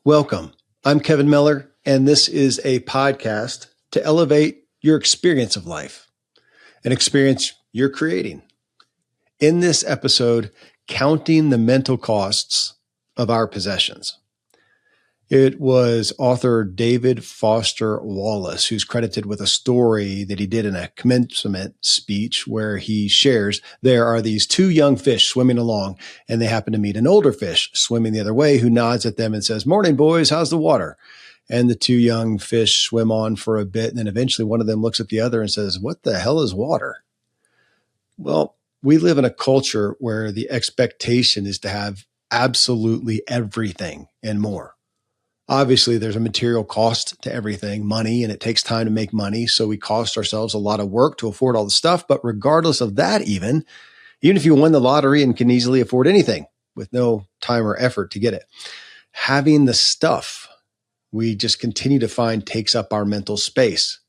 Welcome. I'm Kevin Miller, and this is a podcast to elevate your experience of life, an experience you're creating. In this episode, counting the mental costs of our possessions. It was author David Foster Wallace, who's credited with a story that he did in a commencement speech where he shares there are these two young fish swimming along, and they happen to meet an older fish swimming the other way who nods at them and says, "Morning, boys, how's the water?" And the two young fish swim on for a bit, and then eventually one of them looks at the other and says, "What the hell is water?" Well, we live in a culture where the expectation is to have absolutely everything and more. Obviously, there's a material cost to everything, money, and it takes time to make money. So we cost ourselves a lot of work to afford all the stuff. But regardless of that, even if you won the lottery and can easily afford anything with no time or effort to get it, having the stuff we just continue to find takes up our mental space.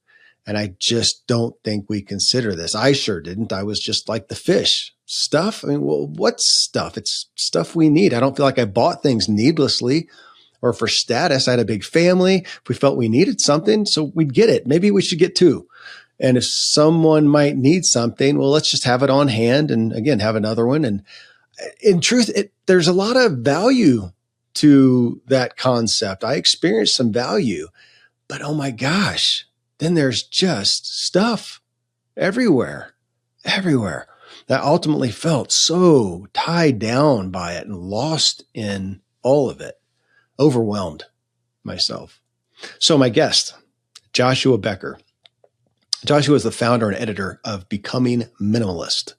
And I just don't think we consider this. I sure didn't. I was just like the fish. Stuff? I mean, well, what's stuff? It's stuff we need. I don't feel like I bought things needlessly or for status. I had a big family. If we felt we needed something, so we'd get it. Maybe we should get two. And if someone might need something, well, let's just have it on hand and again, have another one. And in truth, there's a lot of value to that concept. I experienced some value, but oh my gosh, then there's just stuff everywhere. That ultimately felt so tied down by it and lost in all of it. Overwhelmed myself. So my guest, Joshua Becker. Joshua is the founder and editor of Becoming Minimalist,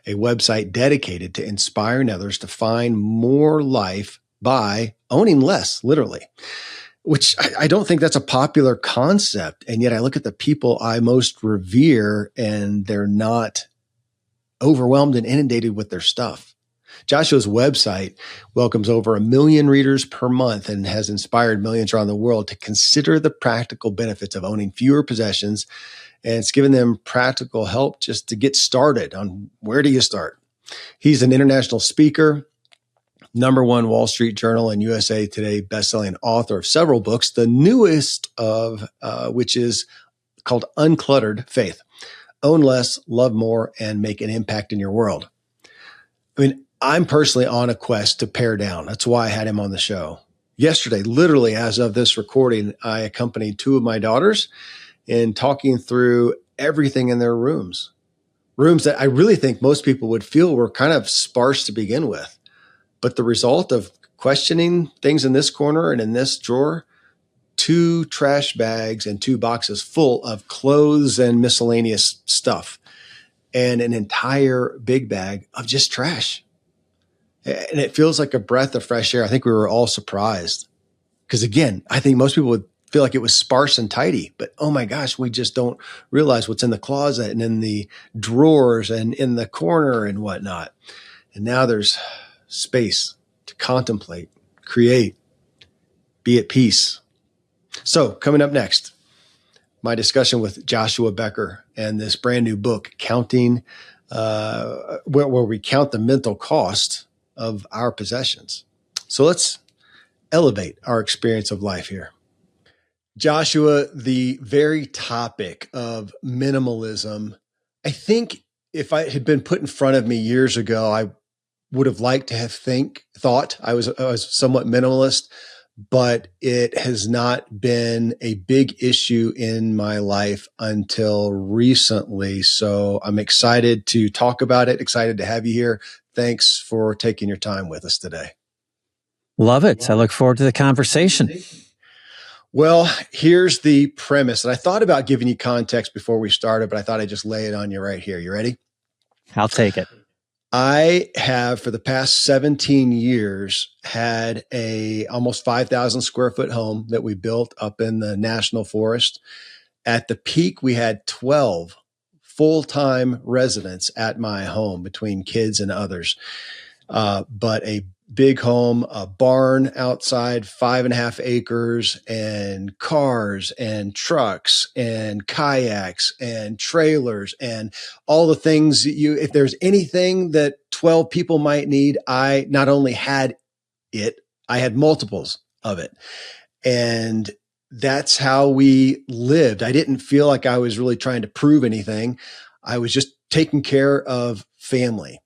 a website dedicated to inspiring others to find more life by owning less, literally, which I don't think that's a popular concept. And yet I look at the people I most revere and they're not overwhelmed and inundated with their stuff. Joshua's website welcomes over 1 million readers per month and has inspired millions around the world to consider the practical benefits of owning fewer possessions. And it's given them practical help just to get started on where do you start. He's an international speaker, #1 Wall Street Journal and USA Today bestselling author of several books, the newest of which is called Uncluttered: Faith. Own less, love more, and make an impact in your world. I mean, I'm personally on a quest to pare down. That's why I had him on the show. Yesterday, literally as of this recording, I accompanied 2 of my daughters in talking through everything in their rooms that I really think most people would feel were kind of sparse to begin with. But the result of questioning things in this corner and in this drawer, 2 trash bags and 2 boxes full of clothes and miscellaneous stuff, and an entire big bag of just trash. And it feels like a breath of fresh air. I think we were all surprised because, again, I think most people would feel like it was sparse and tidy, but oh my gosh, we just don't realize what's in the closet and in the drawers and in the corner and whatnot. And now there's space to contemplate, create, be at peace. So coming up next, my discussion with Joshua Becker and this brand new book, Counting, where we count the mental cost of our possessions. So let's elevate our experience of life here. Joshua, the very topic of minimalism, I think if I had been put in front of me years ago, I would have liked to have thought I was somewhat minimalist, but it has not been a big issue in my life until recently. So I'm excited to talk about it, excited to have you here. Thanks for taking your time with us today. Love it. I look forward to the conversation. Well, here's the premise. And I thought about giving you context before we started, but I thought I'd just lay it on you right here. You ready? I'll take it. I have, for the past 17 years, had a almost 5,000 square foot home that we built up in the National Forest. At the peak, we had 12 full-time residents at my home between kids and others. But a big home, a barn outside, 5.5 acres, and cars and trucks and kayaks and trailers and all the things if there's anything that 12 people might need, I not only had it, I had multiples of it. And that's how we lived. I didn't feel like I was really trying to prove anything. I was just taking care of family.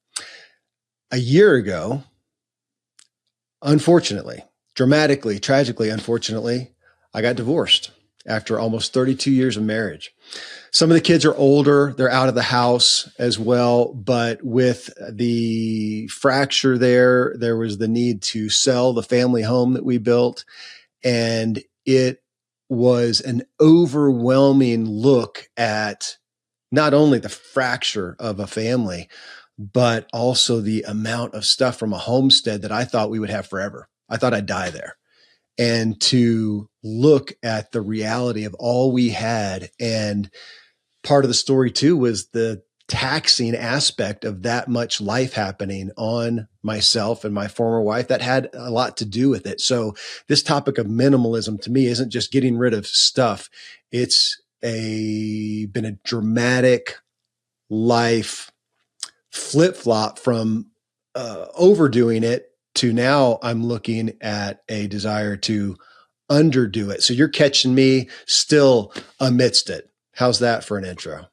A year ago, unfortunately, dramatically, tragically, unfortunately, I got divorced after almost 32 years of marriage. Some of the kids are older. They're out of the house as well. But with the fracture there was the need to sell the family home that we built. And it was an overwhelming look at not only the fracture of a family, but also the amount of stuff from a homestead that I thought we would have forever. I thought I'd die there. And to look at the reality of all we had. And part of the story too was the taxing aspect of that much life happening on myself and my former wife. That had a lot to do with it. So this topic of minimalism to me isn't just getting rid of stuff. It's been a dramatic life flip-flop from overdoing it to now I'm looking at a desire to underdo it. So you're catching me still amidst it. How's that for an intro?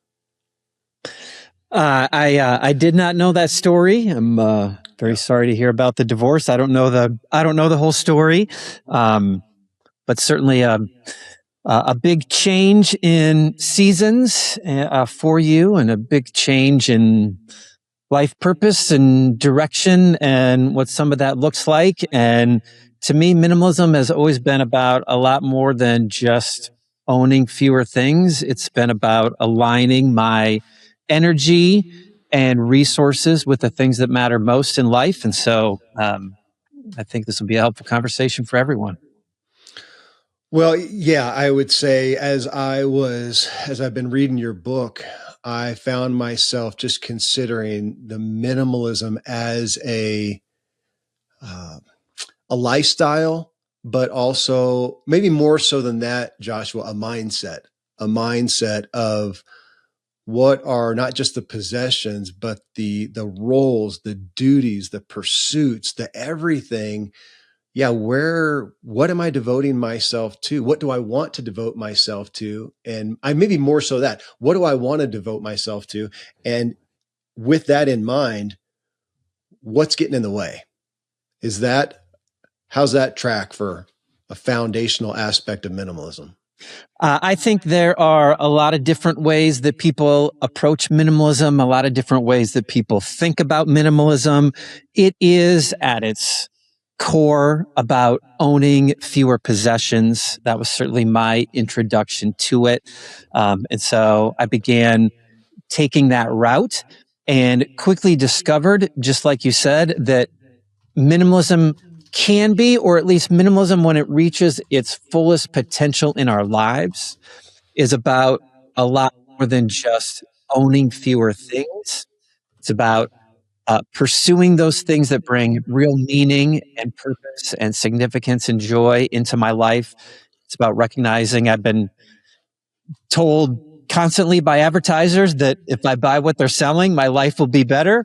I did not know that story. I'm very sorry to hear about the divorce. I don't know the whole story, but certainly a big change in seasons for you, and a big change in life purpose and direction, and what some of that looks like. And to me, minimalism has always been about a lot more than just owning fewer things. It's been about aligning my energy and resources with the things that matter most in life. And so I think this will be a helpful conversation for everyone. Well, yeah, I would say as I've been reading your book, I found myself just considering the minimalism as a lifestyle, but also maybe more so than that, Joshua, a mindset of what are not just the possessions, but the roles, the duties, the pursuits, the everything. Yeah, what am I devoting myself to? What do I want to devote myself to? And I maybe more so that, what do I want to devote myself to? And with that in mind, what's getting in the way? How's that track for a foundational aspect of minimalism? I think there are a lot of different ways that people approach minimalism, a lot of different ways that people think about minimalism. It is at its core about owning fewer possessions. That was certainly my introduction to it. And so I began taking that route and quickly discovered, just like you said, that minimalism can be, or at least minimalism when it reaches its fullest potential in our lives, is about a lot more than just owning fewer things. It's about pursuing those things that bring real meaning and purpose and significance and joy into my life. It's about recognizing I've been told constantly by advertisers that if I buy what they're selling, my life will be better.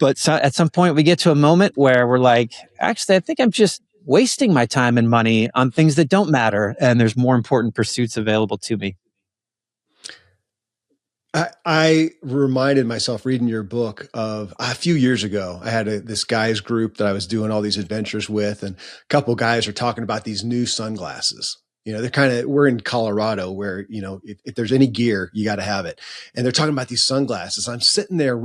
But at some point we get to a moment where we're like, actually, I think I'm just wasting my time and money on things that don't matter. And there's more important pursuits available to me. I reminded myself reading your book of a few years ago. I had this guys group that I was doing all these adventures with, and a couple of guys are talking about these new sunglasses. We're in Colorado where, if there's any gear, you got to have it. And they're talking about these sunglasses. I'm sitting there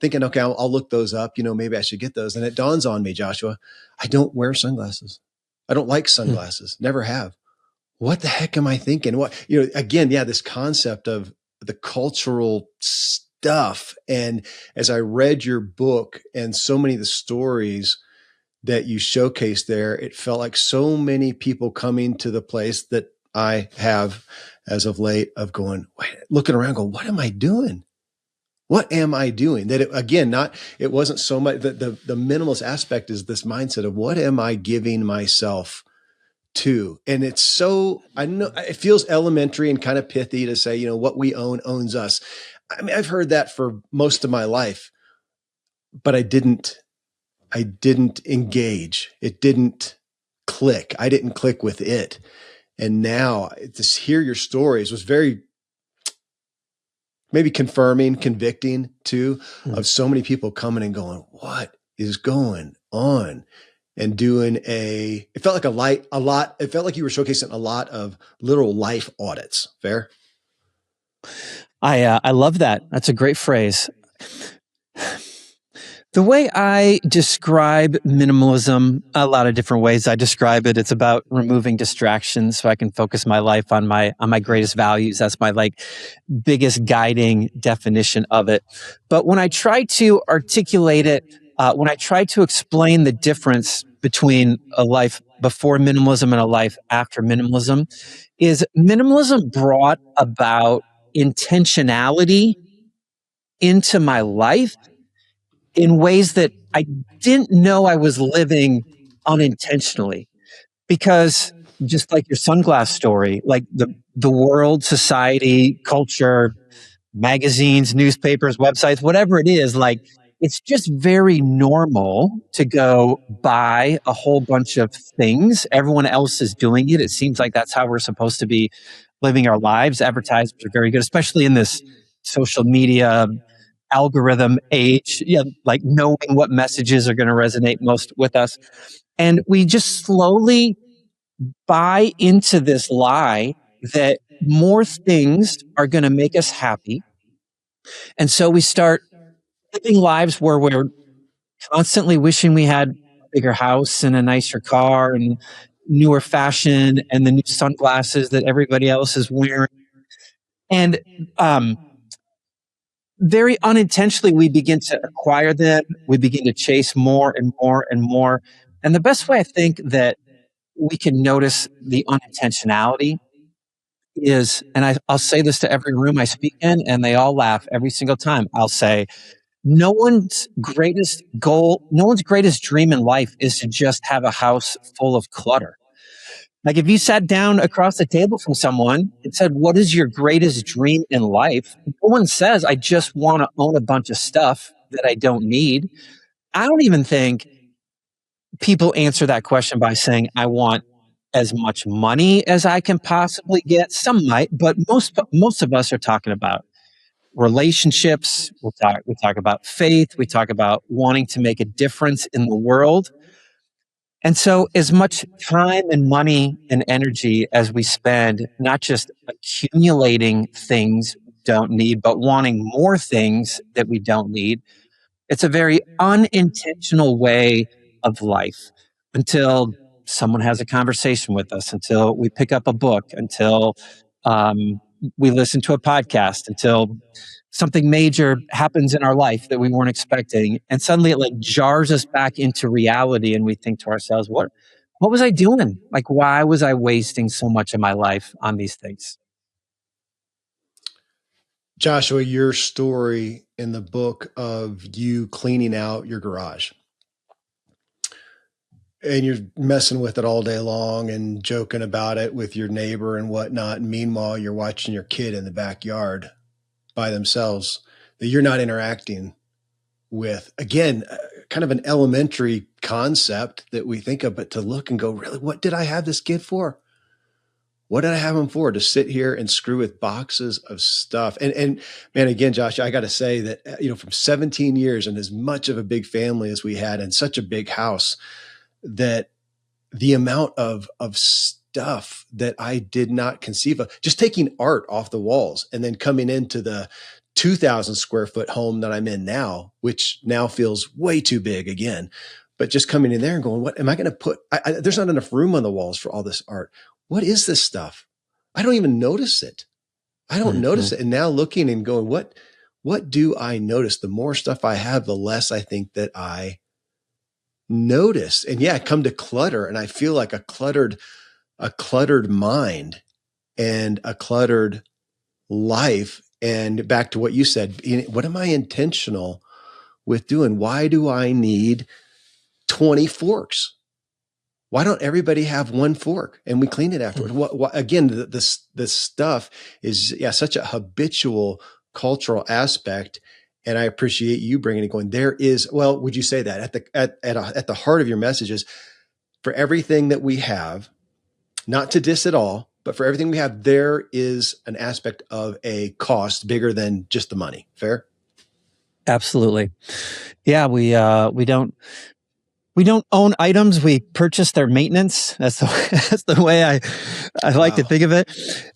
thinking, okay, I'll look those up. Maybe I should get those. And it dawns on me, Joshua, I don't wear sunglasses. I don't like sunglasses. Never have. What the heck am I thinking? This concept of the cultural stuff. And as I read your book and so many of the stories that you showcased there, it felt like so many people coming to the place that I have as of late of looking around, going, what am I doing? What am I doing? That it wasn't so much that the minimalist aspect is this mindset of what am I giving myself to? And it's so, I know it feels elementary and kind of pithy to say, what we own owns us. I mean, I've heard that for most of my life, but I didn't engage. It didn't click. I didn't click with it. And now to hear your stories was very maybe confirming, convicting too, of so many people coming and going, what is going on? And doing it felt like it felt like you were showcasing a lot of literal life audits. Fair? I love that. That's a great phrase. The way I describe minimalism, a lot of different ways I describe it. It's about removing distractions so I can focus my life on my greatest values. That's my biggest guiding definition of it. But when I try to articulate it, when I try to explain the difference between a life before minimalism and a life after minimalism, is minimalism brought about intentionality into my life in ways that I didn't know I was living unintentionally. Because just like your sunglass story, like the world, society, culture, magazines, newspapers, websites, whatever it is, it's just very normal to go buy a whole bunch of things. Everyone else is doing it. It seems like that's how we're supposed to be living our lives. Advertisers are very good, especially in this social media algorithm age, like knowing what messages are going to resonate most with us. And we just slowly buy into this lie that more things are going to make us happy. And so we start living lives where we're constantly wishing we had a bigger house and a nicer car and newer fashion and the new sunglasses that everybody else is wearing. And very unintentionally, we begin to acquire them. We begin to chase more and more and more. And the best way I think that we can notice the unintentionality is, and I'll say this to every room I speak in, and they all laugh every single time. I'll say, no one's greatest goal, no one's greatest dream in life is to just have a house full of clutter. Like if you sat down across the table from someone and said, what is your greatest dream in life? No one says, I just want to own a bunch of stuff that I don't need. I don't even think people answer that question by saying, I want as much money as I can possibly get. Some might, but most of us are talking about relationships. We talk about faith. We talk about wanting to make a difference in the world. And so as much time and money and energy as we spend, not just accumulating things we don't need, but wanting more things that we don't need, it's a very unintentional way of life until someone has a conversation with us, until we pick up a book, until we listen to a podcast, until something major happens in our life that we weren't expecting. And suddenly it jars us back into reality. And we think to ourselves, what was I doing? Why was I wasting so much of my life on these things? Joshua, your story in the book of you cleaning out your garage and you're messing with it all day long and joking about it with your neighbor and whatnot. And meanwhile, you're watching your kid in the backyard by themselves that you're not interacting with. Again, kind of an elementary concept that we think of, but to look and go, really, what did I have this kid for? What did I have him for? To sit here and screw with boxes of stuff. And man, again, Josh, I got to say that, from 17 years and as much of a big family as we had and such a big house, that the amount of stuff that I did not conceive of, just taking art off the walls and then coming into the 2,000 square foot home that I'm in now, which now feels way too big again, but just coming in there and going, what am I going to put? There's not enough room on the walls for all this art. What is this stuff? I don't even notice it. I don't notice it. And now looking and going, what do I notice? The more stuff I have, the less I think that I notice. And yeah, I come to clutter and I feel like a cluttered mind and a cluttered life. And back to what you said, what am I intentional with doing? Why do I need 20 forks? Why don't everybody have one fork and we clean it afterwards? Again, this stuff is such a habitual cultural aspect. And I appreciate you bringing it going. There is, would you say that at the heart of your message is for everything that we have, not to diss it all, but for everything we have, there is an aspect of a cost bigger than just the money. Fair? Absolutely. Yeah, we don't own items. We purchase their maintenance. That's the way I like to think of it.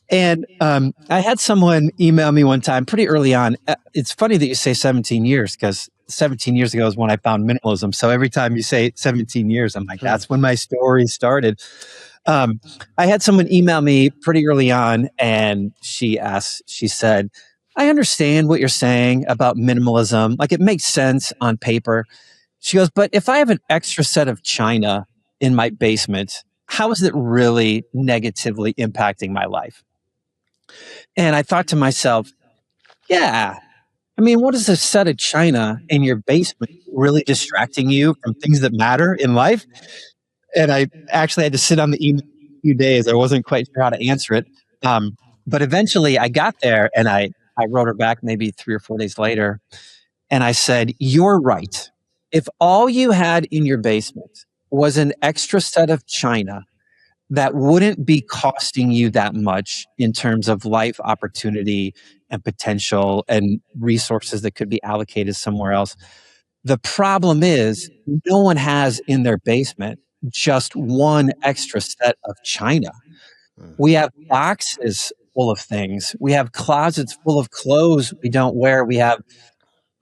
And I had someone email me one time pretty early on. It's funny that you say 17 years because 17 years ago is when I found minimalism. So every time you say 17 years, I'm like, that's when my story started. I had someone email me pretty early on, and she said, I understand what you're saying about minimalism. Like, it makes sense on paper. She goes, but if I have an extra set of china in my basement, how is it really negatively impacting my life? And I thought to myself, yeah, I mean, what is a set of china in your basement really distracting you from things that matter in life? And I actually had to sit on the email for a few days. I wasn't quite sure how to answer it. But eventually I got there, and I wrote her back maybe 3 or 4 days later. And I said, you're right. If all you had in your basement was an extra set of china, that wouldn't be costing you that much in terms of life opportunity and potential and resources that could be allocated somewhere else. The problem is, no one has in their basement just one extra set of china. We have boxes full of things. We have closets full of clothes we don't wear. We have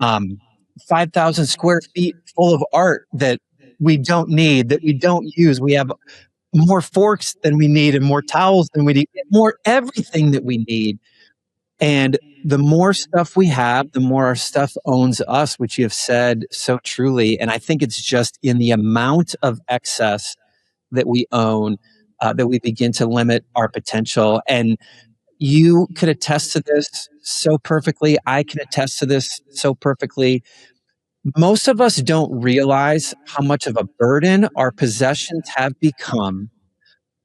5,000 square feet full of art that we don't need, that we don't use. We have more forks than we need and more towels than we need, more everything that we need. And the more stuff we have, the more our stuff owns us, which you have said so truly. And I think it's just in the amount of excess that we own that we begin to limit our potential. And you could attest to this so perfectly. I can attest to this so perfectly. Most of us don't realize how much of a burden our possessions have become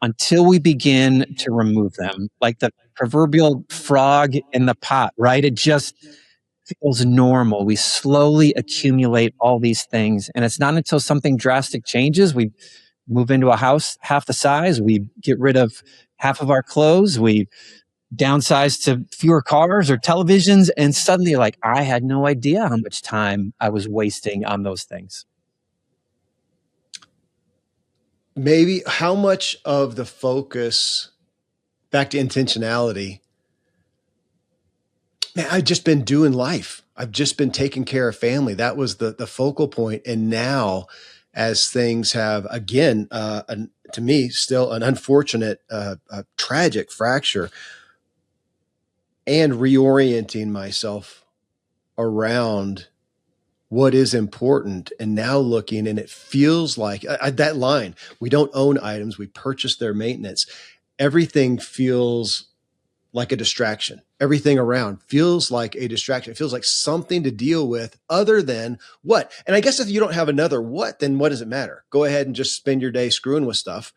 until we begin to remove them. Like the proverbial frog in the pot, right? It just feels normal. We slowly accumulate all these things. And it's not until something drastic changes, we move into a house half the size, we get rid of half of our clothes, we downsize to fewer cars or televisions, and suddenly, like, I had no idea how much time I was wasting on those things. Maybe how much of the focus, back to intentionality, man, I've just been doing life. I've just been taking care of family. That was the focal point. And now, as things have, again, to me, still an unfortunate, tragic fracture, and reorienting myself around what is important, and now looking, and it feels like that line, we don't own items, we purchase their maintenance. Everything feels like a distraction. Everything around feels like a distraction. It feels like something to deal with other than what. And I guess if you don't have another what, then what does it matter? Go ahead and just spend your day screwing with stuff.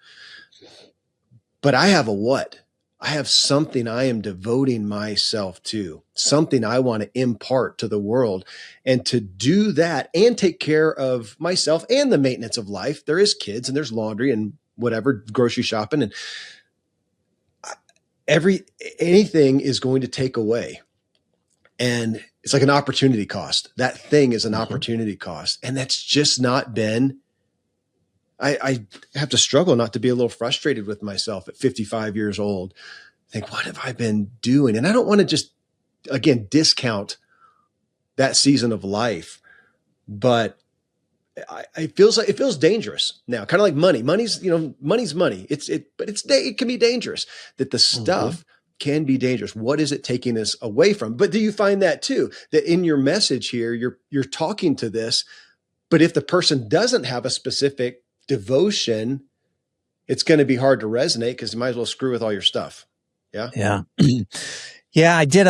But I have a what. I have something I am devoting myself to, something I want to impart to the world. And to do that and take care of myself and the maintenance of life, there is kids and there's laundry and whatever, grocery shopping, and anything is going to take away. And it's like an opportunity cost. That thing is an opportunity cost. And that's just not been, I have to struggle not to be a little frustrated with myself at 55 years old. Think, what have I been doing? And I don't want to just, again, discount that season of life, but it feels dangerous now. Kind of like money. Money's money. But it can be dangerous. That the stuff can be dangerous. What is it taking us away from? But do you find that too? That in your message here, you're talking to this, but if the person doesn't have a specific devotion, it's going to be hard to resonate because you might as well screw with all your stuff. Yeah. Yeah. Yeah. I did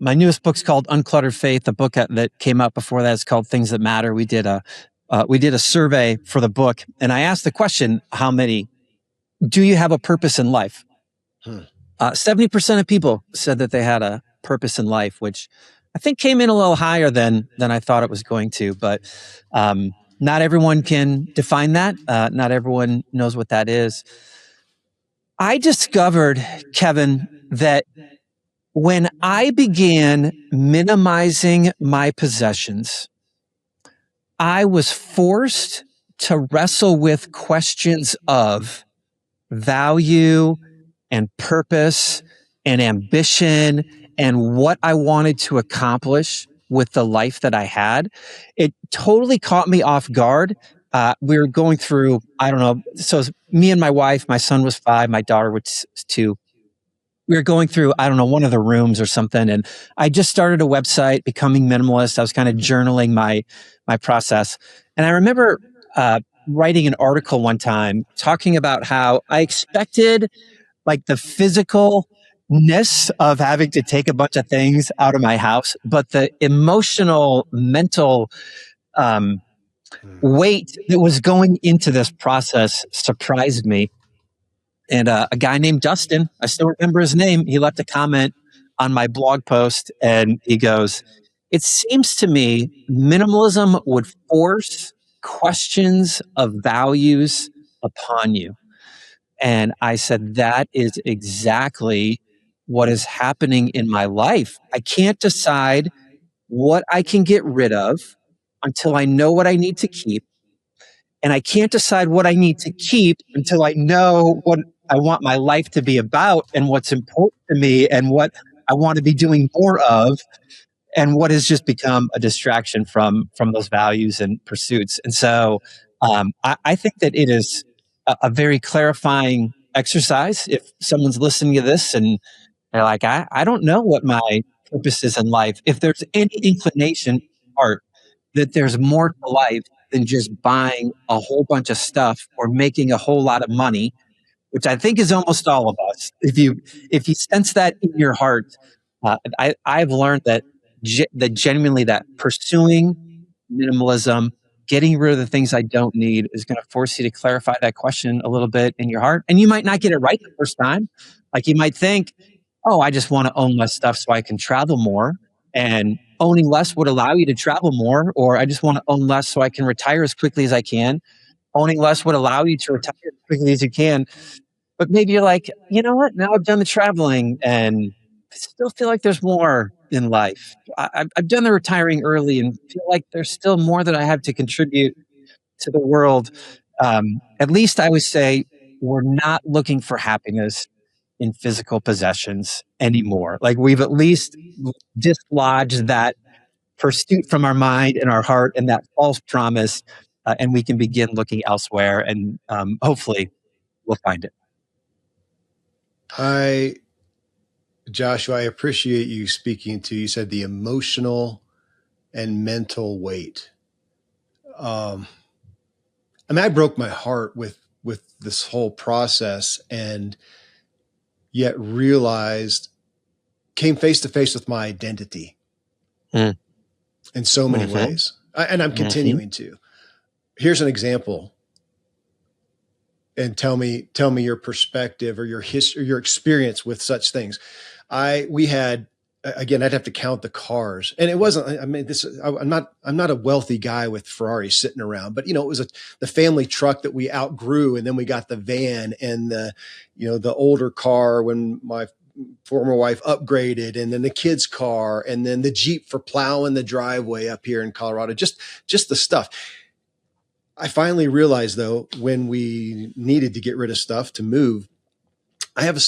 my newest book's called Uncluttered Faith. The book that came out before that is called Things That Matter. We did a survey for the book, and I asked the question, do you have a purpose in life? 70% of people said that they had a purpose in life, which I think came in a little higher than I thought it was going to. But Not everyone can define that. Not everyone knows what that is. I discovered, Kevin, that when I began minimizing my possessions, I was forced to wrestle with questions of value and purpose and ambition and what I wanted to accomplish with the life that I had. It totally caught me off guard. We were going through, I don't know. So it was me and my wife, my son was 5, my daughter was 2. We were going through, I don't know, one of the rooms or something. And I just started a website, Becoming Minimalist. I was kind of journaling my process. And I remember, writing an article one time talking about how I expected like the physicalness of having to take a bunch of things out of my house, but the emotional, mental, weight that was going into this process surprised me. And a guy named Dustin, I still remember his name, he left a comment on my blog post and he goes, "It seems to me minimalism would force questions of values upon you." And I said, that is exactly what is happening in my life. I can't decide what I can get rid of until I know what I need to keep. And I can't decide what I need to keep until I know what I want my life to be about and what's important to me and what I want to be doing more of and what has just become a distraction from those values and pursuits. And so I think that it is a very clarifying exercise. If someone's listening to this and they're like, I don't know what my purpose is in life. If there's any inclination or that there's more to life than just buying a whole bunch of stuff or making a whole lot of money, which I think is almost all of us. If you sense that in your heart, I've learned that that genuinely that pursuing minimalism, getting rid of the things I don't need, is going to force you to clarify that question a little bit in your heart. And you might not get it right the first time. Like you might think, "Oh, I just want to own less stuff so I can travel more." And owning less would allow you to travel more, or I just want to own less so I can retire as quickly as I can. Owning less would allow you to retire as quickly as you can. But maybe you're like, you know what? Now I've done the traveling and I still feel like there's more in life. I've done the retiring early and feel like there's still more that I have to contribute to the world. At least I would say we're not looking for happiness in physical possessions anymore. Like we've at least dislodged that pursuit from our mind and our heart and that false promise, and we can begin looking elsewhere and hopefully we'll find it. Joshua, I appreciate you speaking to, you said the emotional and mental weight. I broke my heart with this whole process and yet came face to face with my identity in so many ways. And I'm continuing to. Here's an example. And tell me your perspective or your history, or your experience with such things. We had, again, I'd have to count the cars, and it wasn't. I'm not a wealthy guy with Ferraris sitting around, but it was the family truck that we outgrew, and then we got the van and the older car when my former wife upgraded, and then the kids' car, and then the Jeep for plowing the driveway up here in Colorado. Just the stuff. I finally realized, though, when we needed to get rid of stuff to move, I have an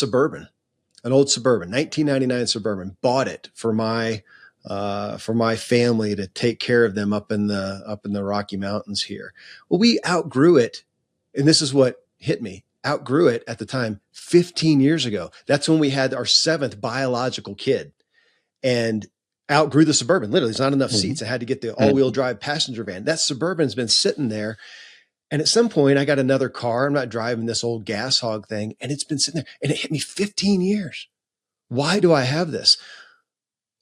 old Suburban, 1999 Suburban. Bought it for my family to take care of them up in the Rocky Mountains here. Well, we outgrew it, and this is what hit me. Outgrew it at the time 15 years ago. That's when we had our 7th biological kid, and outgrew the Suburban. Literally, there's not enough seats. I had to get the all-wheel drive passenger van. That Suburban's been sitting there. And at some point, I got another car. I'm not driving this old gas hog thing. And it's been sitting there. And it hit me 15 years. Why do I have this?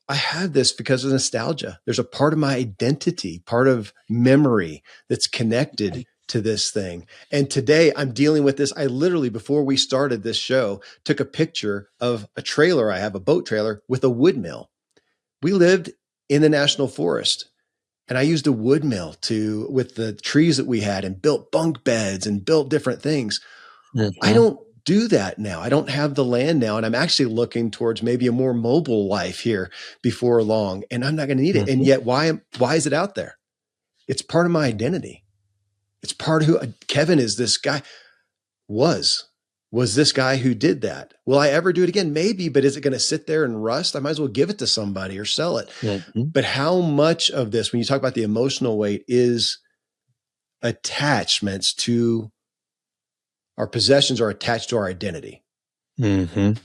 I have this because of nostalgia. There's a part of my identity, part of memory that's connected to this thing. And today I'm dealing with this. I literally, before we started this show, took a picture of a trailer. I have a boat trailer with a wood mill. We lived in the national forest, And I used a wood mill with the trees that we had, and built bunk beds and built different things. I don't do that now. I don't have the land now. And I'm actually looking towards maybe a more mobile life here before long. And I'm not going to need it. And yet why is it out there? It's part of my identity. It's part of who Kevin is. This guy was this guy who did that. Will I ever do it again? Maybe, but is it going to sit there and rust? I might as well give it to somebody or sell it. But how much of this, when you talk about the emotional weight, is attachments to our possessions are attached to our identity? I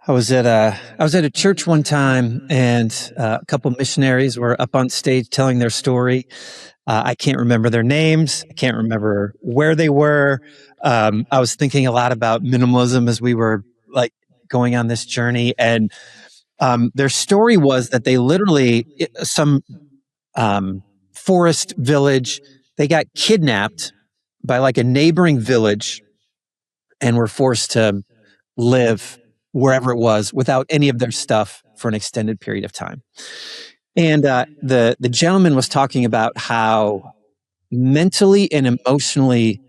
was at a church one time, and a couple missionaries were up on stage telling their story. I can't remember their names. I can't remember where they were. I was thinking a lot about minimalism as we were like going on this journey, and their story was that they literally some forest village, they got kidnapped by like a neighboring village and were forced to live wherever it was without any of their stuff for an extended period of time. And the gentleman was talking about how mentally and emotionally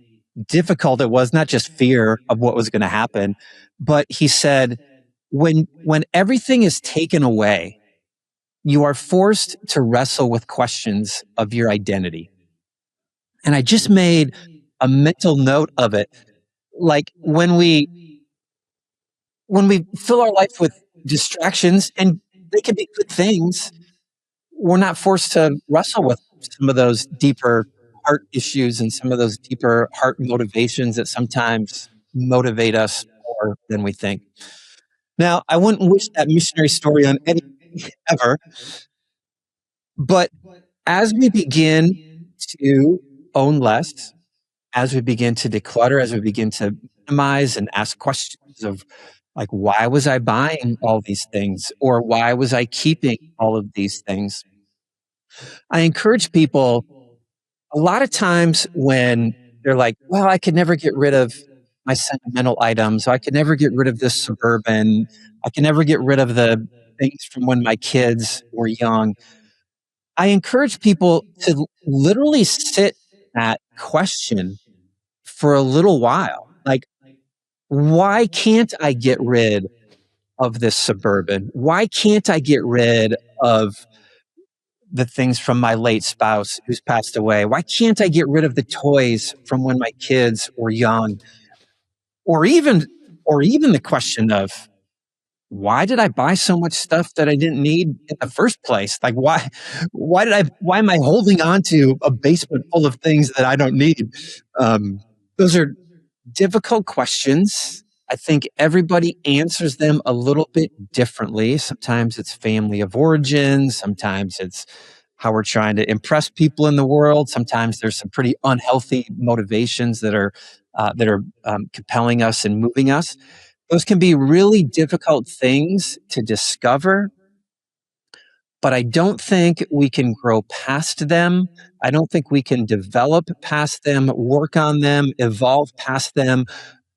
difficult it was, not just fear of what was going to happen, but he said, when everything is taken away, you are forced to wrestle with questions of your identity. And I just made a mental note of it. Like when we fill our life with distractions, and they can be good things, we're not forced to wrestle with some of those deeper heart issues and some of those deeper heart motivations that sometimes motivate us more than we think. Now, I wouldn't wish that missionary story on anybody ever, but as we begin to own less, as we begin to declutter, as we begin to minimize and ask questions of like, why was I buying all these things? Or why was I keeping all of these things? I encourage people a lot of times when they're like, well, I could never get rid of my sentimental items. I could never get rid of this Suburban. I can never get rid of the things from when my kids were young. I encourage people to literally sit that question for a little while. Like, why can't I get rid of this Suburban? Why can't I get rid of the things from my late spouse who's passed away? Why can't I get rid of the toys from when my kids were young? Or even the question of, why did I buy so much stuff that I didn't need in the first place? Like why am I holding on to a basement full of things that I don't need? Those are difficult questions. I think everybody answers them a little bit differently. Sometimes it's family of origin. Sometimes it's how we're trying to impress people in the world. Sometimes there's some pretty unhealthy motivations that are compelling us and moving us. Those can be really difficult things to discover, but I don't think we can grow past them. I don't think we can develop past them, work on them, evolve past them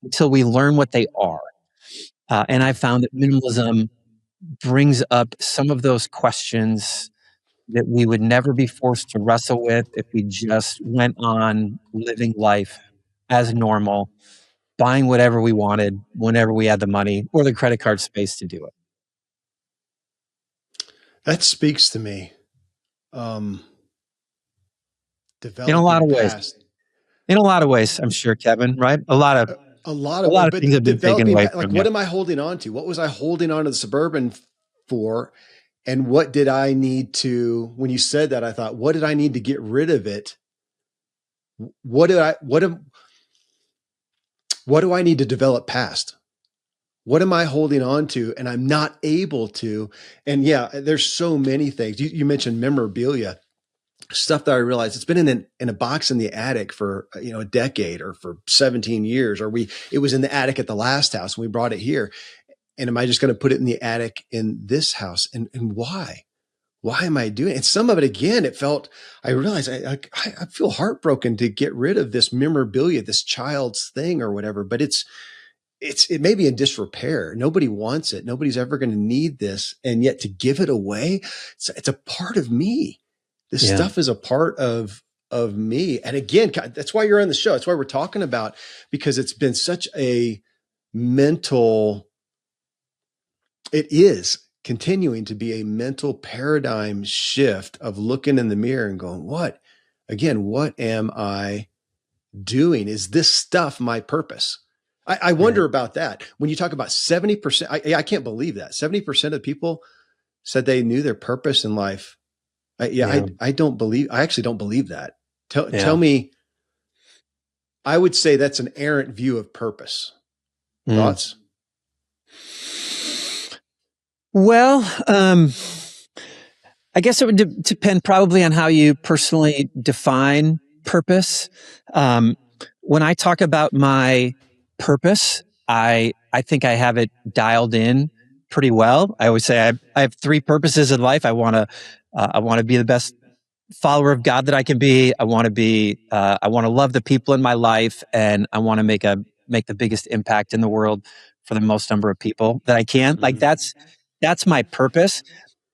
until we learn what they are. And I found that minimalism brings up some of those questions that we would never be forced to wrestle with if we just went on living life as normal, buying whatever we wanted, whenever we had the money or the credit card space to do it. That speaks to me. In a lot of ways. In a lot of ways, I'm sure, Kevin, right? A lot of things have been taken away from what am I holding on to? What was I holding on to the Suburban for? And what did I need to, when you said that, I thought, what did I need to get rid of it? What do I need to develop past? What am I holding on to and I'm not able to? And yeah, there's so many things. You mentioned memorabilia, stuff that I realized it's been in a box in the attic for, a decade or for 17 years, or it was in the attic at the last house and we brought it here. And am I just going to put it in the attic in this house? And why? Why am I doing it? And some of it, again, I realized I feel heartbroken to get rid of this memorabilia, this child's thing or whatever, but it's it may be in disrepair. Nobody wants it. Nobody's ever going to need this. And yet to give it away, it's a part of me. This stuff is a part of me. And again, that's why you're on the show. That's why we're talking about, because it's been such a mental, it is continuing to be a mental paradigm shift of looking in the mirror and going, what am I doing? Is this stuff my purpose? I wonder about that. When you talk about 70%, I can't believe that 70% of people said they knew their purpose in life. I actually don't believe that. Tell me, I would say that's an errant view of purpose. Thoughts? Well, I guess it would depend probably on how you personally define purpose. When I talk about my purpose, I think I have it dialed in pretty well. I always say I have three purposes in life. I want to be the best follower of God that I can be. I want to love the people in my life, and I want to make the biggest impact in the world for the most number of people that I can. Like that's my purpose.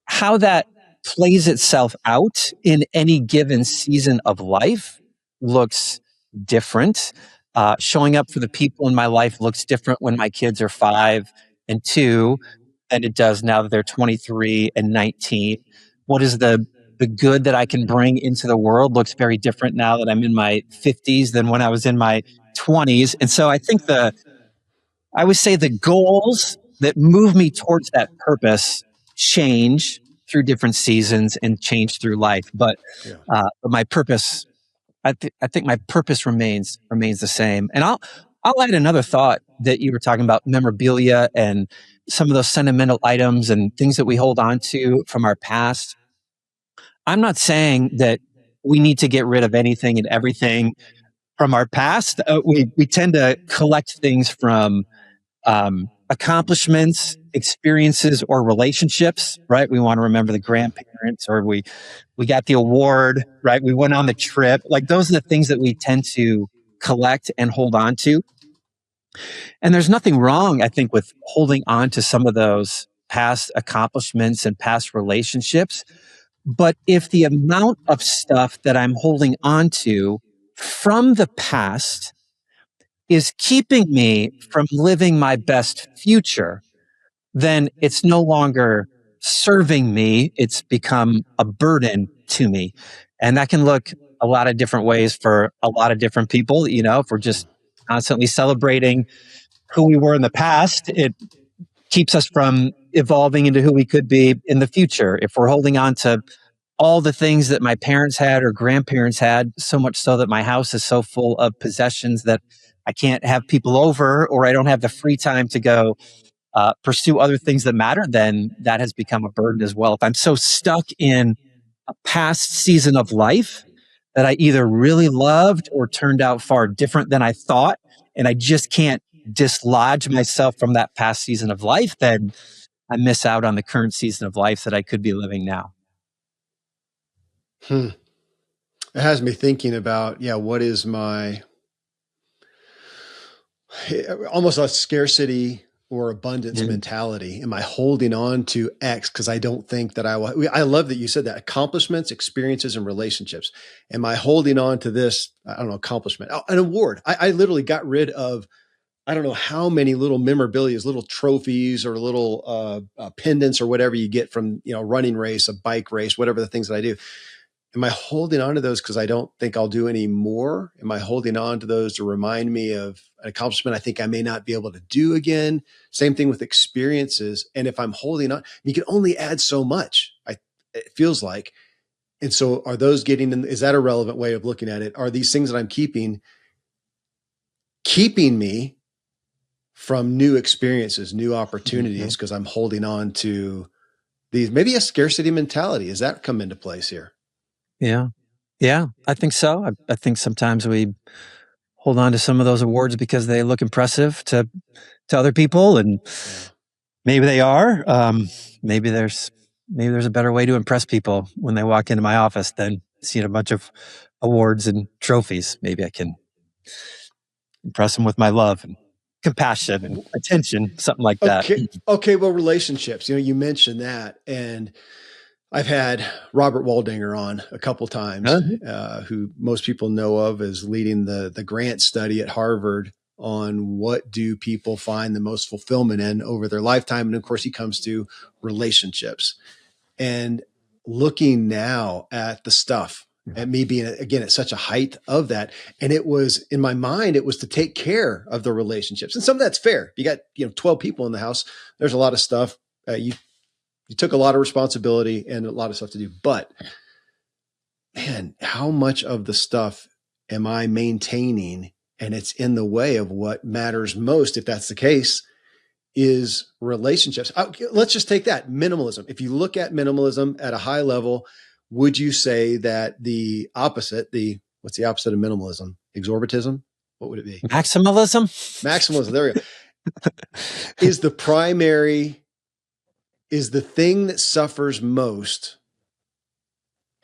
How that plays itself out in any given season of life looks different. Showing up for the people in my life looks different when my kids are 5 and 2 than it does now that they're 23 and 19. What is the good that I can bring into the world looks very different now that I'm in my 50s than when I was in my 20s. And so I think I would say the goals that move me towards that purpose change through different seasons and change through life. But my purpose, I think my purpose remains the same. And I'll add another thought that you were talking about memorabilia and some of those sentimental items and things that we hold on to from our past. I'm not saying that we need to get rid of anything and everything from our past. We tend to collect things from accomplishments, experiences, or relationships, right? We want to remember the grandparents, or we got the award, right? We went on the trip. Like those are the things that we tend to collect and hold on to. And there's nothing wrong, I think, with holding on to some of those past accomplishments and past relationships. But if the amount of stuff that I'm holding on to from the past is keeping me from living my best future, then it's no longer serving me. It's become a burden to me. And that can look a lot of different ways for a lot of different people. You know, if we're just constantly celebrating who we were in the past, it keeps us from evolving into who we could be in the future. If we're holding on to all the things that my parents had or grandparents had, so much so that my house is so full of possessions that I can't have people over, or I don't have the free time to go pursue other things that matter, then that has become a burden as well. If I'm so stuck in a past season of life that I either really loved or turned out far different than I thought, and I just can't dislodge myself from that past season of life, then I miss out on the current season of life that I could be living now. It has me thinking about, what is my almost a scarcity or abundance mentality? Am I holding on to X because I don't think that I will? I love that you said that. Accomplishments, experiences, and relationships. Am I holding on to this, I don't know, accomplishment? An award. I literally got rid of, I don't know how many little memorabilia, little trophies or little pendants or whatever you get from, running race, a bike race, whatever the things that I do. Am I holding on to those because I don't think I'll do any more? Am I holding on to those to remind me of an accomplishment I think I may not be able to do again? Same thing with experiences. And if I'm holding on, you can only add so much, it feels like. And so are those getting in? Is that a relevant way of looking at it? Are these things that I'm keeping me from new experiences, new opportunities, because I'm holding on to these? Maybe a scarcity mentality. Does that come into place here? Yeah, I think so. I think sometimes we hold on to some of those awards because they look impressive to other people, and maybe they are. Maybe there's a better way to impress people when they walk into my office than seeing a bunch of awards and trophies. Maybe I can impress them with my love and compassion, attention, something like that. Okay. Well, relationships, you mentioned that, and I've had Robert Waldinger on a couple times, who most people know of as leading the grant study at Harvard on what do people find the most fulfillment in over their lifetime. And of course, he comes to relationships. And looking now at the stuff, at me being, again, at such a height of that. And it was, in my mind, it was to take care of the relationships. And some of that's fair. You got, 12 people in the house. There's a lot of stuff. You took a lot of responsibility and a lot of stuff to do. But man, how much of the stuff am I maintaining? And it's in the way of what matters most, if that's the case, is relationships. Let's just take that minimalism. If you look at minimalism at a high level, would you say that the opposite, what's the opposite of minimalism? Exorbitism? What would it be? Maximalism? Maximalism. There we go. Is the thing that suffers most?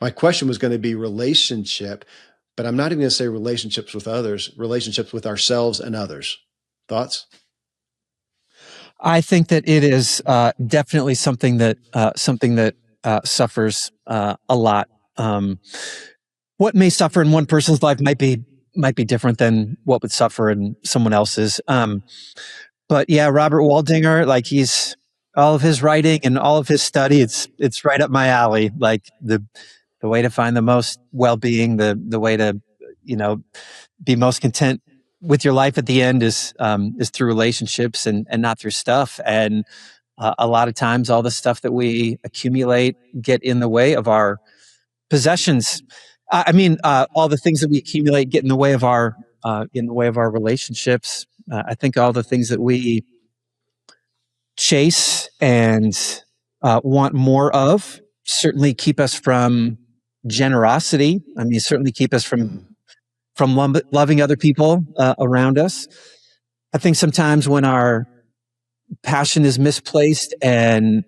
My question was going to be relationship, but I'm not even going to say relationships with others, relationships with ourselves and others. Thoughts? I think that it is definitely something that suffers a lot. What may suffer in one person's life might be different than what would suffer in someone else's. But yeah, Robert Waldinger, like he's all of his writing and all of his study, it's right up my alley. Like the way to find the most well-being, the way to be most content with your life at the end is through relationships and not through stuff. And a lot of times, all the stuff that we accumulate get in the way of our possessions. All the things that we accumulate get in the way of our relationships. I think all the things that we chase and want more of certainly keep us from generosity. Certainly keep us from loving other people around us. I think sometimes when our passion is misplaced and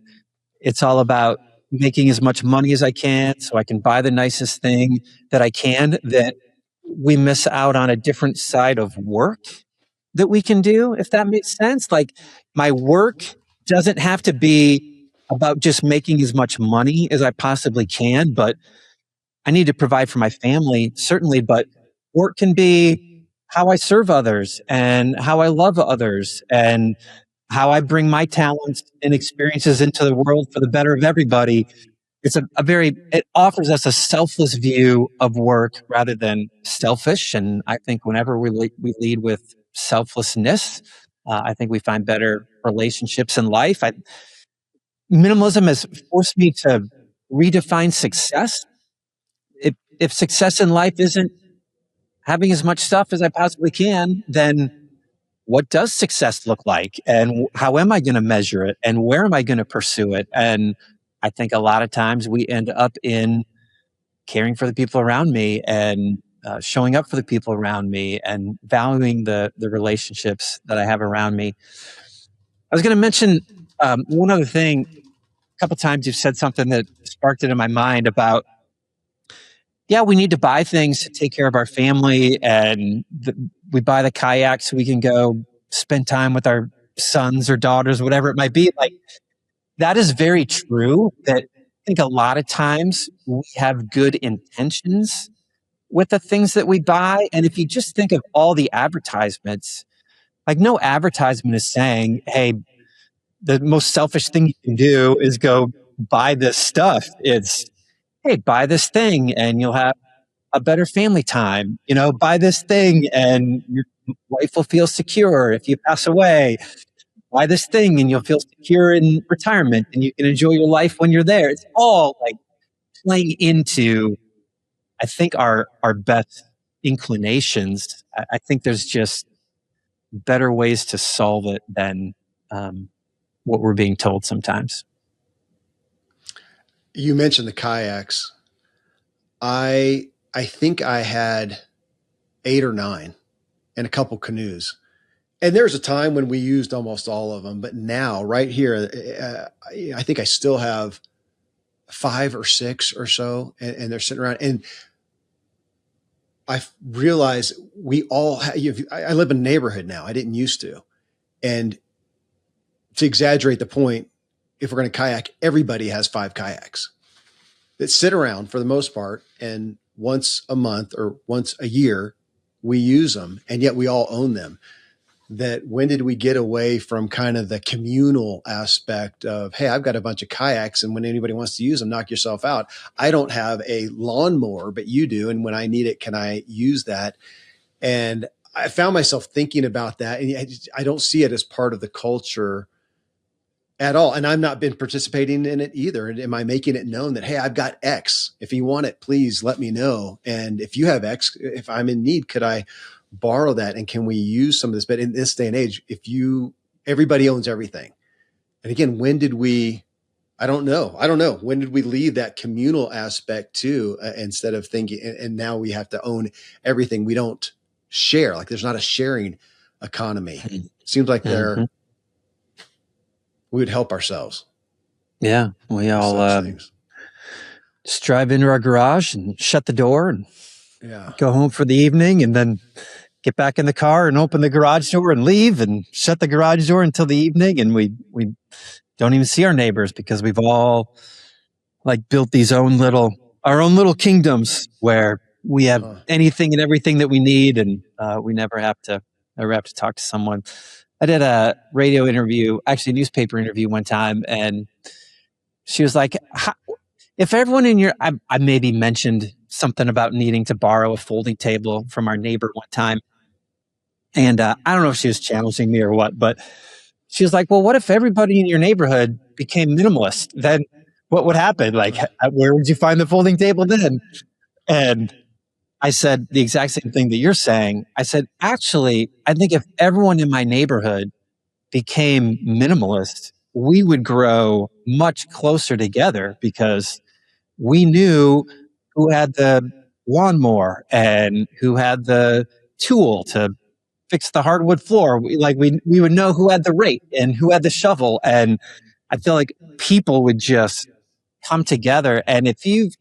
it's all about making as much money as I can so I can buy the nicest thing that I can, that we miss out on a different side of work that we can do, if that makes sense. Like my work doesn't have to be about just making as much money as I possibly can, but I need to provide for my family, certainly, but work can be how I serve others and how I love others and how I bring my talents and experiences into the world for the better of everybody. It's it offers us a selfless view of work rather than selfish. And I think whenever we lead with selflessness, I think we find better relationships in life. Minimalism has forced me to redefine success. If success in life isn't having as much stuff as I possibly can, then what does success look like? And how am I going to measure it? And where am I going to pursue it? And I think a lot of times we end up in caring for the people around me and showing up for the people around me and valuing the relationships that I have around me. I was going to mention one other thing. A couple times you've said something that sparked it in my mind about, yeah, we need to buy things to take care of our family, and we buy the kayak so we can go spend time with our sons or daughters, whatever it might be. Like that is very true. That I think a lot of times we have good intentions with the things that we buy. And if you just think of all the advertisements, like no advertisement is saying, hey, the most selfish thing you can do is go buy this stuff. It's, hey, buy this thing and you'll have a better family time. Buy this thing and your wife will feel secure if you pass away. Buy this thing and you'll feel secure in retirement and you can enjoy your life when you're there. It's all like playing into, I think, our best inclinations. I think there's just better ways to solve it than what we're being told sometimes. You mentioned the kayaks. I think I had 8 or 9 and a couple canoes. And there was a time when we used almost all of them, but now right here, I think I still have 5 or 6 or so, and they're sitting around. And I realize we all I live in a neighborhood now. I didn't used to. And to exaggerate the point, if we're going to kayak, everybody has 5 kayaks that sit around for the most part. And once a month or once a year, we use them, and yet we all own them. That when did we get away from kind of the communal aspect of, hey, I've got a bunch of kayaks, and when anybody wants to use them, knock yourself out. I don't have a lawnmower, but you do. And when I need it, can I use that? And I found myself thinking about that. And I don't see it as part of the culture at all. And I've not been participating in it either. And am I making it known that, hey, I've got X. If you want it, please let me know. And if you have X, if I'm in need, could I borrow that? And can we use some of this? But in this day and age, everybody owns everything. And again, when did we, I don't know. When did we leave that communal aspect too, instead of thinking, and now we have to own everything. We don't share. Like there's not a sharing economy. Seems like we would help ourselves. Yeah. We all just drive into our garage and shut the door and go home for the evening, and then get back in the car and open the garage door and leave and shut the garage door until the evening. And we don't even see our neighbors because we've all like built our own little kingdoms where we have anything and everything that we need. And we never have to talk to someone. I did a a newspaper interview one time, and she was like, if everyone in I maybe mentioned something about needing to borrow a folding table from our neighbor one time. And I don't know if she was challenging me or what, but she was like, well, what if everybody in your neighborhood became minimalist? Then what would happen? Like, where would you find the folding table then? And I said the exact same thing that you're saying. I said, actually, I think if everyone in my neighborhood became minimalist, we would grow much closer together because we knew who had the lawnmower and who had the tool to fix the hardwood floor. We would know who had the rake and who had the shovel. And I feel like people would just come together. And if you've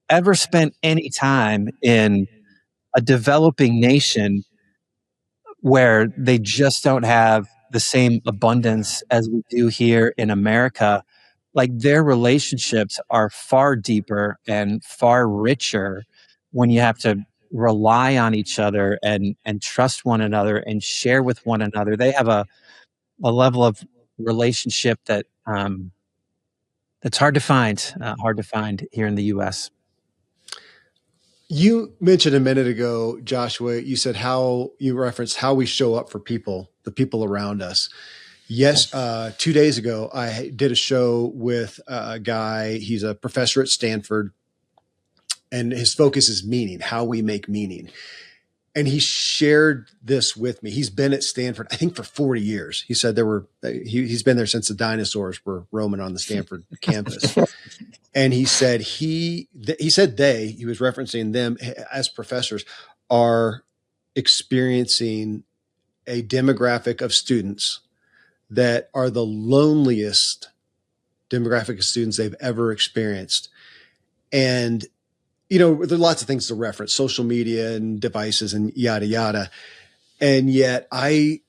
ever spent any time in a developing nation where they just don't have the same abundance as we do here in America, like their relationships are far deeper and far richer when you have to rely on each other and trust one another and share with one another. They have a level of relationship that that's hard to find here in the U.S. You mentioned a minute ago, Joshua, you said you referenced how we show up for people, the people around us. Yes. 2 days ago, I did a show with a guy. He's a professor at Stanford, and his focus is meaning, how we make meaning. And he shared this with me. He's been at Stanford, I think, for 40 years. He said he's been there since the dinosaurs were roaming on the Stanford campus. And he said he was referencing them as professors are experiencing a demographic of students that are the loneliest demographic of students they've ever experienced. And, there are lots of things to reference, social media and devices and yada, yada. And yet I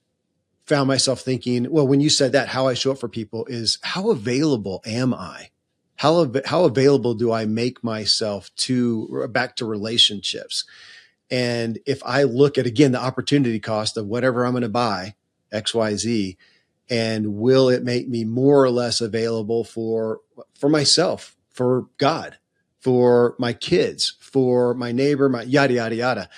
found myself thinking, well, when you said that, how I show up for people is how available am I? How available do I make myself back to relationships? And if I look at, again, the opportunity cost of whatever I'm going to buy, X, Y, Z, and will it make me more or less available for myself, for God, for my kids, for my neighbor, my yada, yada, yada.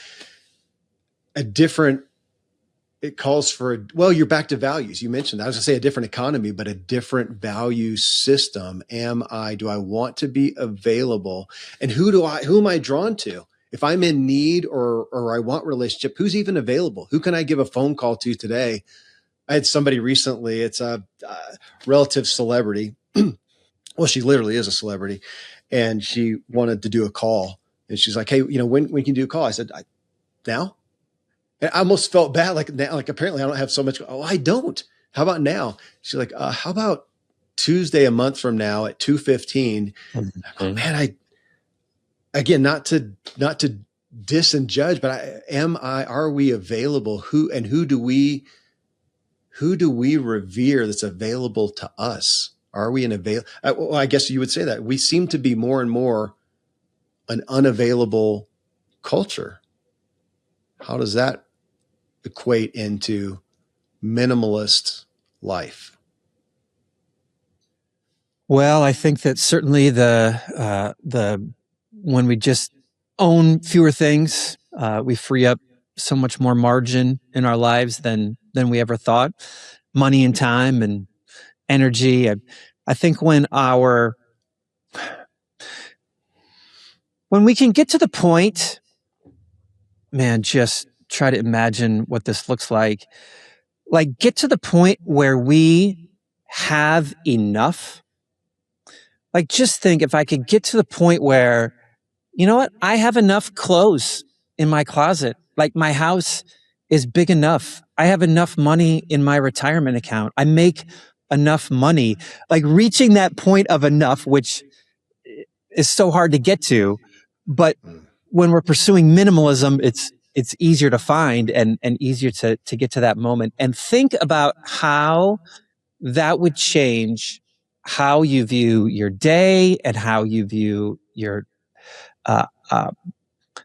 It calls for, you're back to values. You mentioned that. I was going to say a different economy, but a different value system. Do I want to be available? And who am I drawn to? If I'm in need or I want relationship, who's even available? Who can I give a phone call to today? I had somebody recently, it's a relative celebrity. Well, she literally is a celebrity, and she wanted to do a call, and she's like, hey, when can you do a call? I said, now? And I almost felt bad. Like apparently I don't have so much. Oh, I don't. How about now? She's like, how about Tuesday, a month from now at 2:15? Oh, man, not to diss and judge, but are we available? Who do we who do we revere that's available to us? Are we well, I guess you would say that we seem to be more and more an unavailable culture. How does that equate into minimalist life? Well, I think that certainly the when we just own fewer things, we free up so much more margin in our lives than we ever thought. Money and time and energy. I think when we can get to the point, man, just try to imagine what this looks like. Like, get to the point where we have enough. Like, just think, if I could get to the point where, you know what, I have enough clothes in my closet. Like, my house is big enough. I have enough money in my retirement account. I make enough money. Like, reaching that point of enough, which is so hard to get to, but when we're pursuing minimalism, it's easier to find and easier to get to that moment. And think about how that would change how you view your day and how you view your uh, uh,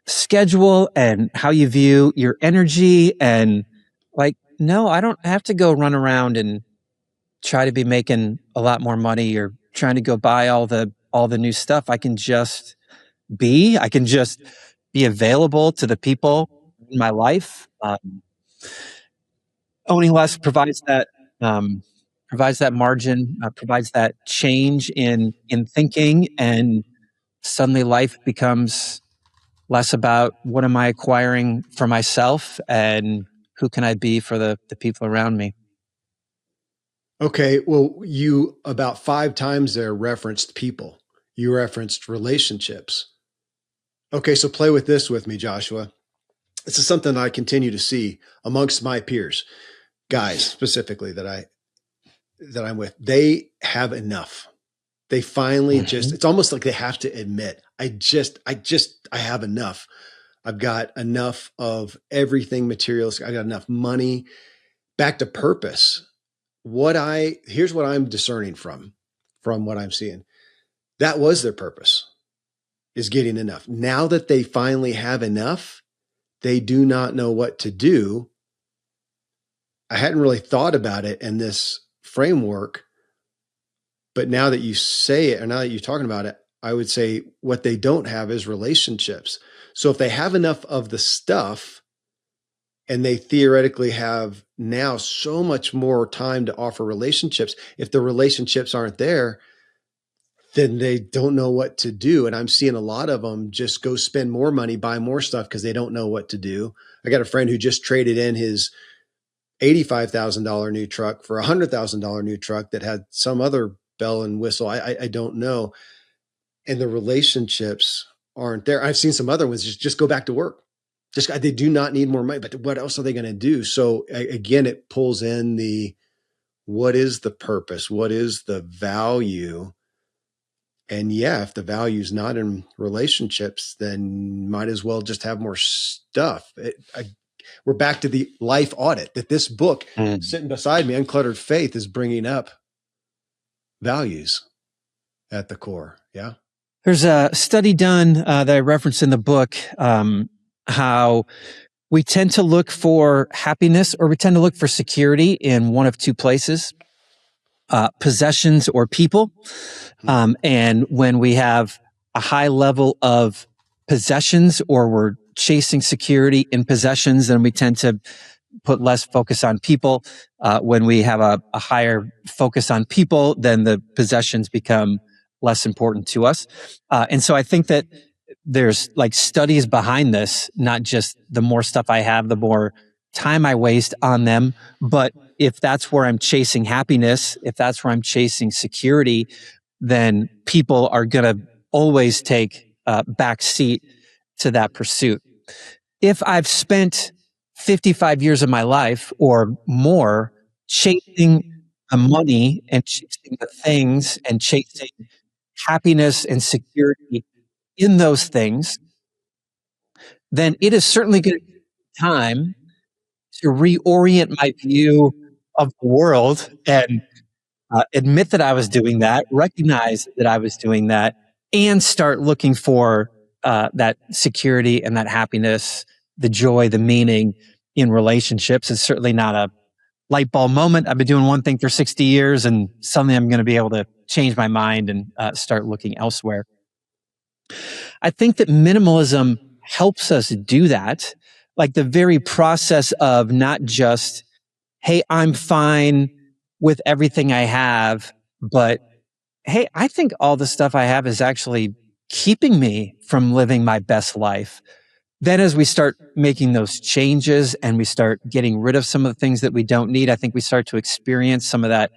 schedule and how you view your energy. And like, no, I don't have to go run around and try to be making a lot more money or trying to go buy all the new stuff. I can just be available to the people in my life. Owning less provides that margin, provides that change in thinking, and suddenly life becomes less about what am I acquiring for myself and who can I be for the people around me. Okay, well, you about 5 times there referenced people. You referenced relationships. Okay, so play with this with me, Joshua. This is something I continue to see amongst my peers, guys specifically that I'm with. They have enough. They finally it's almost like they have to admit, I have enough. I've got enough of everything materialistic. I got enough money. Back to purpose. Here's what I'm discerning from what I'm seeing. That was their purpose, is getting enough. Now that they finally have enough, they do not know what to do. I hadn't really thought about it in this framework, but now that you say it, or now that you're talking about it, I would say what they don't have is relationships. So if they have enough of the stuff, and they theoretically have now so much more time to offer relationships, if the relationships aren't there, then they don't know what to do. And I'm seeing a lot of them just go spend more money, buy more stuff because they don't know what to do. I got a friend who just traded in his $85,000 new truck for a $100,000 new truck that had some other bell and whistle. I don't know. And the relationships aren't there. I've seen some other ones just go back to work. They do not need more money, but what else are they going to do? So again, it pulls in what is the purpose? What is the value? And yeah, if the value is not in relationships, then might as well just have more stuff. We're back to the life audit that this book sitting beside me, Uncluttered Faith, is bringing up values at the core. Yeah. There's a study done that I referenced in the book, how we tend to look for happiness or we tend to look for security in one of two places, possessions or people. And when we have a high level of possessions or we're chasing security in possessions, then we tend to put less focus on people. When we have a higher focus on people, then the possessions become less important to us. And so I think that there's like studies behind this, not just the more stuff I have, the more time I waste on them. But if that's where I'm chasing happiness, if that's where I'm chasing security, then people are going to always take a back seat to that pursuit. If I've spent 55 years of my life or more chasing the money and chasing the things and chasing happiness and security in those things, then it is certainly going to take time to reorient my view of the world and admit that I was doing that, recognize that I was doing that, and start looking for that security and that happiness, the joy, the meaning in relationships. It's certainly not a light bulb moment. I've been doing one thing for 60 years and suddenly I'm going to be able to change my mind and start looking elsewhere. I think that minimalism helps us do that. Like the very process of not just, hey, I'm fine with everything I have, but hey, I think all the stuff I have is actually keeping me from living my best life. Then as we start making those changes and we start getting rid of some of the things that we don't need, I think we start to experience some of that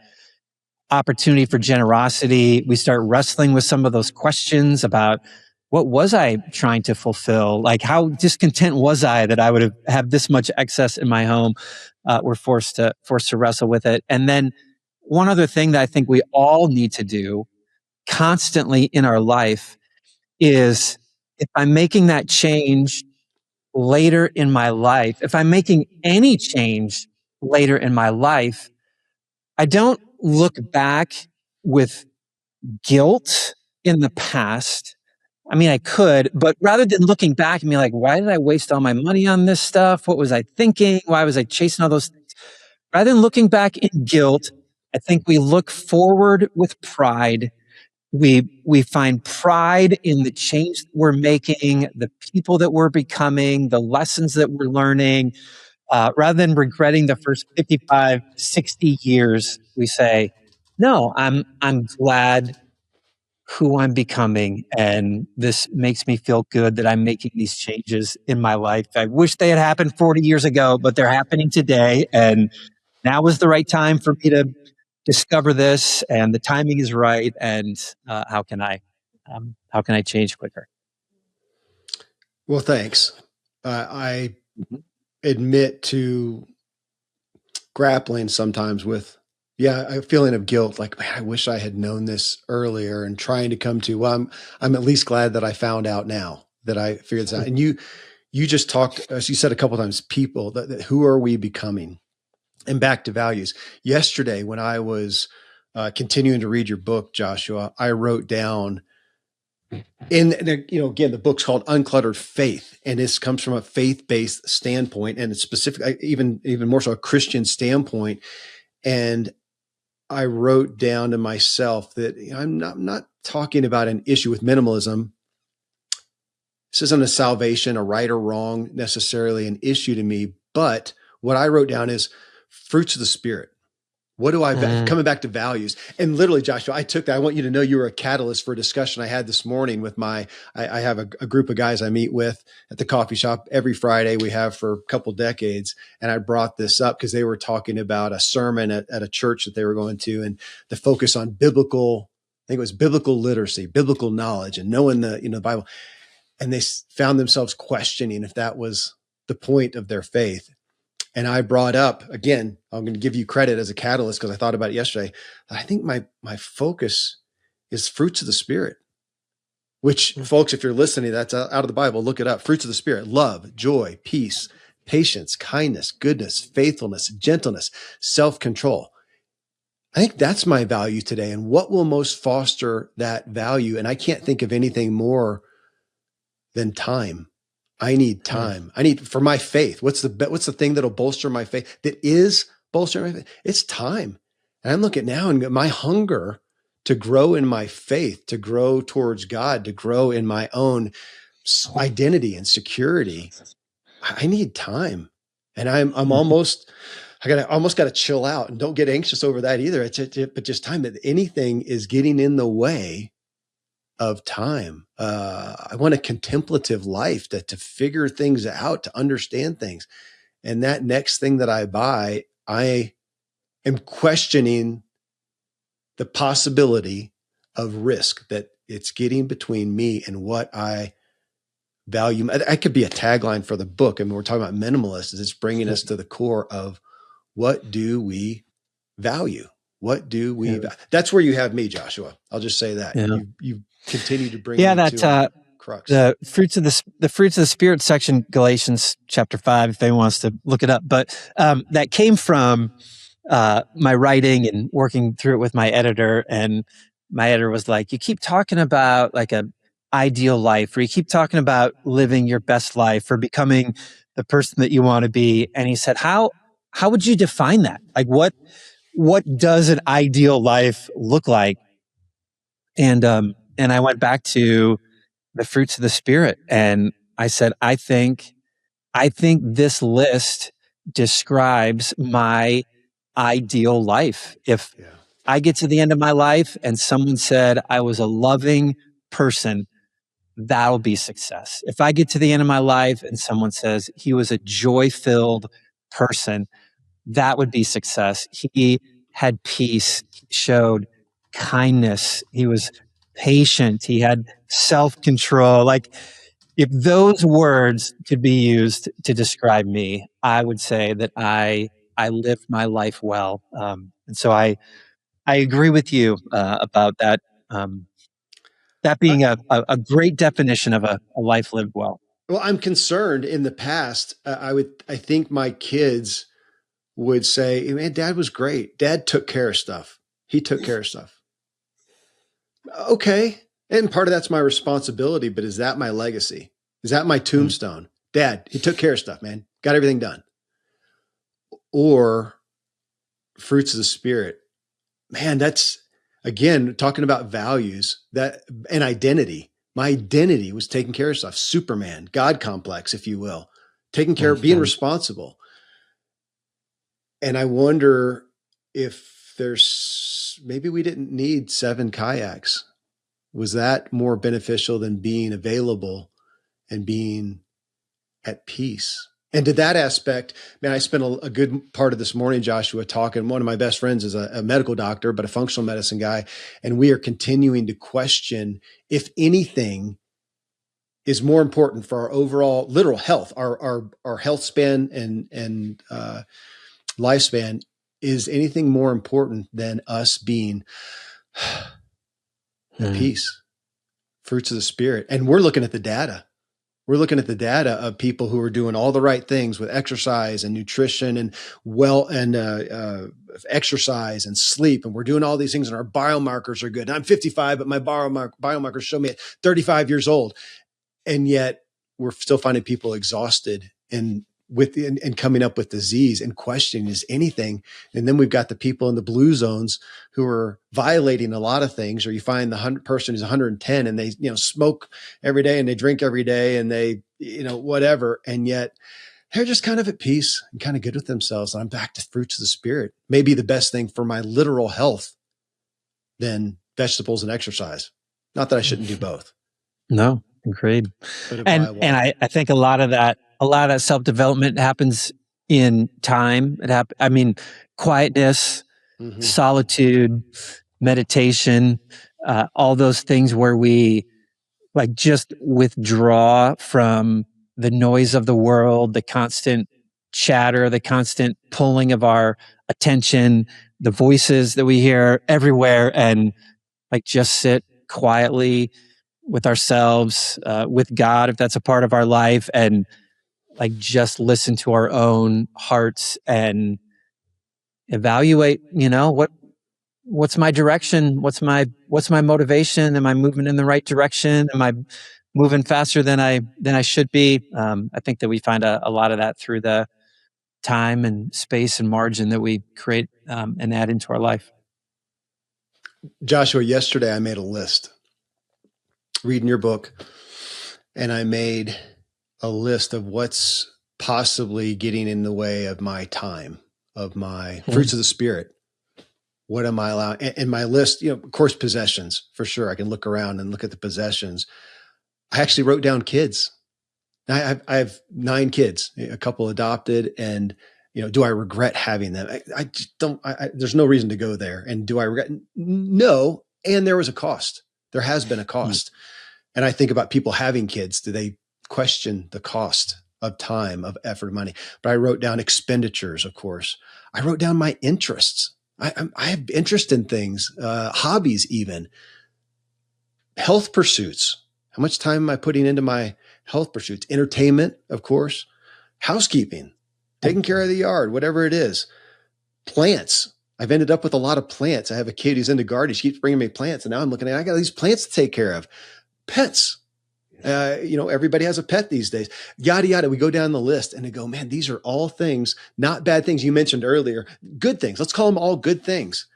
opportunity for generosity. We start wrestling with some of those questions about what was I trying to fulfill? Like how discontent was I that I would have this much excess in my home? We're forced to wrestle with it. And then one other thing that I think we all need to do constantly in our life is if I'm making that change later in my life, if I'm making any change later in my life, I don't look back with guilt in the past. I mean, I could, but rather than looking back and be like, why did I waste all my money on this stuff? What was I thinking? Why was I chasing all those things? Rather than looking back in guilt, I think we look forward with pride. We find pride in the change that we're making, the people that we're becoming, the lessons that we're learning. Rather than regretting the first 55, 60 years, we say, no, I'm glad who I'm becoming. And this makes me feel good that I'm making these changes in my life. I wish they had happened 40 years ago, but they're happening today. And now is the right time for me to discover this, and the timing is right. And how can I change quicker? Well, thanks. I admit to grappling sometimes with, a feeling of guilt. Like, man, I wish I had known this earlier, and trying to come to, well, I'm at least glad that I found out now, that I figured this out. And you just talked, as you said a couple of times, people that who are we becoming? And back to values. Yesterday, when I was continuing to read your book, Joshua, I wrote down again, the book's called Uncluttered Faith, and this comes from a faith-based standpoint, and it's specific, even more so a Christian standpoint. And I wrote down to myself that I'm not talking about an issue with minimalism. This isn't a salvation, a right or wrong, necessarily an issue to me. But what I wrote down is fruits of the Spirit. What do I, coming back to values? And literally, Joshua, I took that. I want you to know you were a catalyst for a discussion I had this morning with I have a group of guys I meet with at the coffee shop every Friday. We have for a couple decades. And I brought this up because they were talking about a sermon at a church that they were going to, and the focus on biblical literacy, biblical knowledge, and knowing the Bible. And they found themselves questioning if that was the point of their faith. And I brought up, again, I'm going to give you credit as a catalyst because I thought about it yesterday. I think my focus is fruits of the Spirit, which, folks, if you're listening, that's out of the Bible. Look it up. Fruits of the Spirit: love, joy, peace, patience, kindness, goodness, faithfulness, gentleness, self-control. I think that's my value today. And what will most foster that value? And I can't think of anything more than time. I need time. I need, for my faith. What's the thing that'll bolster my faith? That is bolstering my faith. It's time. And I'm looking now, and my hunger to grow in my faith, to grow towards God, to grow in my own identity and security. I need time. And I'm almost got to chill out, and don't get anxious over that either. But just time. That anything is getting in the way of time. I want a contemplative life to figure things out, to understand things. And that next thing that I buy, I am questioning the possibility of risk, that it's getting between me and what I value. I could be a tagline for the book. I mean, we're talking about minimalists. It's bringing us to the core of what do we value? What do we? That's where you have me, Joshua. I'll just say that. You continue to bring me to crux. The fruits of the Spirit section, Galatians chapter 5, if anyone wants to look it up. But that came from my writing and working through it with my editor. And my editor was like, you keep talking about like a ideal life, or you keep talking about living your best life or becoming the person that you want to be. And he said, how would you define that? Like what does an ideal life look like? And I went back to the fruits of the spirit. And I said, I think this list describes my ideal life. If I get to the end of my life and someone said I was a loving person, that'll be success. If I get to the end of my life and someone says he was a joy-filled person, that would be success. He had peace. He showed kindness. He was patient. He had self-control. Like, if those words could be used to describe me, I would say that I lived my life well. And so I agree with you about that. That being a great definition of a life lived well. Well, I'm concerned in the past. I think my kids would say, man, Dad was great. Dad took care of stuff. He took care of stuff. Okay. And part of that's my responsibility, but is that my legacy? Is that my tombstone? Dad, he took care of stuff, man. Got everything done. Or fruits of the spirit. Man, that's, again, talking about values and identity. My identity was taking care of stuff. Superman, God complex, if you will, taking care of being responsible. And I wonder if maybe we didn't need 7 kayaks. Was that more beneficial than being available and being at peace? And to that aspect, man, I spent a good part of this morning, Joshua, talking. One of my best friends is a medical doctor, but a functional medicine guy. And we are continuing to question if anything is more important for our overall literal health, our health span and lifespan. Is anything more important than us being at peace, fruits of the spirit? And we're looking at the data. We're looking at the data of people who are doing all the right things with exercise and nutrition and exercise and sleep. And we're doing all these things and our biomarkers are good. And I'm 55, but my biomarkers show me at 35 years old. And yet we're still finding people exhausted and coming up with disease and questioning is anything. And then we've got the people in the blue zones who are violating a lot of things, or you find the person who's 110 and they, smoke every day and they drink every day and they, whatever. And yet they're just kind of at peace and kind of good with themselves. And I'm back to fruits of the spirit. Maybe the best thing for my literal health than vegetables and exercise. Not that I shouldn't do both. No, agreed. And I think a lot of that self-development happens in time. Quietness, solitude, meditation, all those things where we like just withdraw from the noise of the world, the constant chatter, the constant pulling of our attention, the voices that we hear everywhere, and like just sit quietly with ourselves, with God, if that's a part of our life, and like just listen to our own hearts and evaluate, what's my direction? What's my motivation? Am I moving in the right direction? Am I moving faster than I should be? I think that we find a lot of that through the time and space and margin that we create and add into our life. Joshua, yesterday I made a list, reading your book, and I made a list of what's possibly getting in the way of my time, of my fruits of the spirit. What am I allowing? And my list, of course, possessions, for sure. I can look around and look at the possessions. I actually wrote down kids. I have 9 kids, a couple adopted, and do I regret having them? I just don't. There's no reason to go there. And do I regret? No. And there was a cost. There has been a cost. And I think about people having kids. Do they question the cost of time, of effort, of money? But I wrote down expenditures, of course. I wrote down my interests. I have interest in things, hobbies, even health pursuits. How much time am I putting into my health pursuits? Entertainment, of course, housekeeping, taking care of the yard, whatever it is. Plants. I've ended up with a lot of plants. I have a kid who's into gardening. She keeps bringing me plants. And now I'm looking at, I got these plants to take care of. Pets. Everybody has a pet these days, yada, yada. We go down the list and they go, man, these are all things, not bad things you mentioned earlier, good things. Let's call them all good things.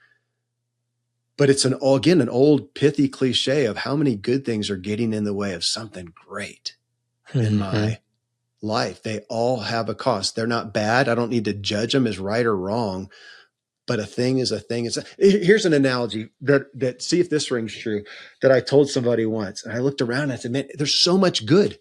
But it's an old pithy cliche of how many good things are getting in the way of something great in my life. They all have a cost. They're not bad. I don't need to judge them as right or wrong. But a thing is a thing. Here's an analogy that see if this rings true, that I told somebody once. And I looked around and I said, man, there's so much good.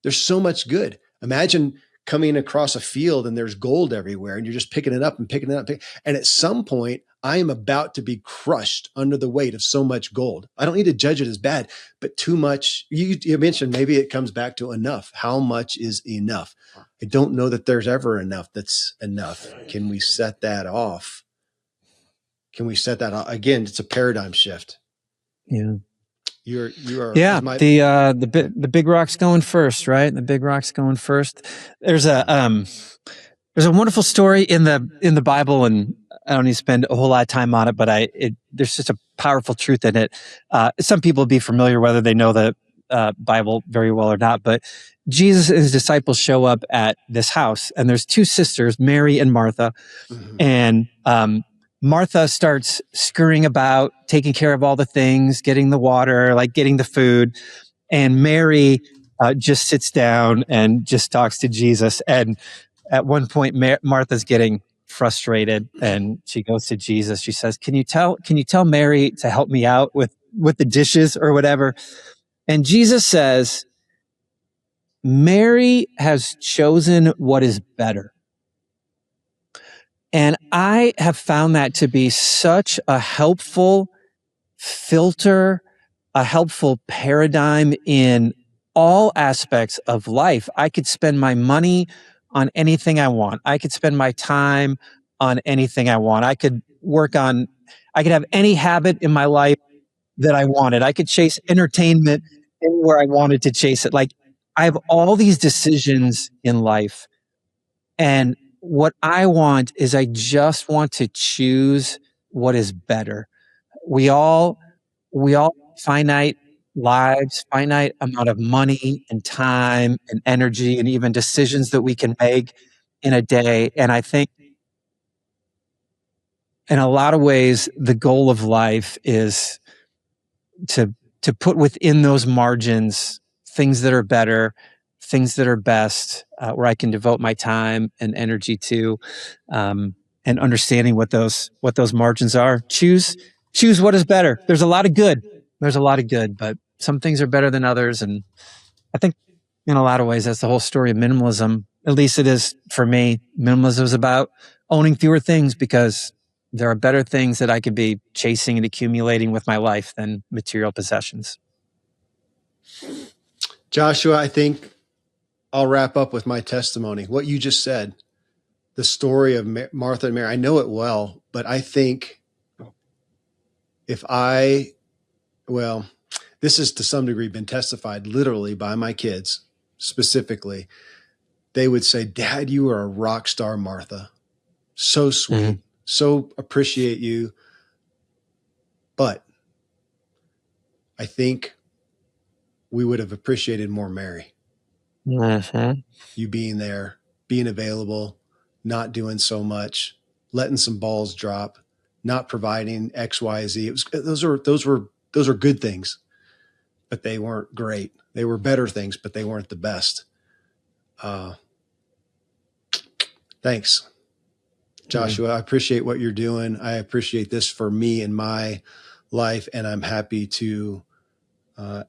There's so much good. Imagine coming across a field and there's gold everywhere and you're just picking it up and picking it up. And at some point, I am about to be crushed under the weight of so much gold. I don't need to judge it as bad, but too much. You mentioned maybe it comes back to enough. How much is enough? I don't know that there's ever enough that's enough. Can we set that off? Can we set that off? Again, it's a paradigm shift. Yeah. You are. Yeah. The big rock's going first, right? The big rock's going first. There's a wonderful story in the Bible, and I don't need to spend a whole lot of time on it, but there's just a powerful truth in it. Some people will be familiar whether they know the Bible very well or not, but Jesus and his disciples show up at this house, and there's two sisters, Mary and Martha, and Martha starts scurrying about, taking care of all the things, getting the water, like getting the food. And Mary just sits down and just talks to Jesus. And at one point, Martha's getting frustrated and she goes to Jesus. She says, can you tell Mary to help me out with the dishes or whatever? And Jesus says, Mary has chosen what is better. And I have found that to be such a helpful filter, a helpful paradigm in all aspects of life. I could spend my money on anything I want. I could spend my time on anything I want. I could have any habit in my life that I wanted. I could chase entertainment anywhere I wanted to chase it. Like, I have all these decisions in life, and what I want is I just want to choose what is better. We all finite lives, finite amount of money and time and energy and even decisions that we can make in a day. And I think in a lot of ways, the goal of life is to put within those margins things that are better, things that are best, where I can devote my time and energy to, and understanding what those margins are. Choose what is better. There's a lot of good, but some things are better than others. And I think in a lot of ways, that's the whole story of minimalism. At least it is for me. Minimalism is about owning fewer things because there are better things that I could be chasing and accumulating with my life than material possessions. Joshua, I think I'll wrap up with my testimony. What you just said, the story of Martha and Mary, I know it well, but I think this has to some degree been testified literally by my kids specifically. They would say, Dad, you are a rock star, Martha. So sweet. So appreciate you. But I think we would have appreciated more Mary. You being there, being available, not doing so much, letting some balls drop, not providing X, Y, Z. Those were good things, but they weren't great. They were better things, but they weren't the best. Thanks, Joshua. I appreciate what you're doing. I appreciate this for me in my life, and I'm happy to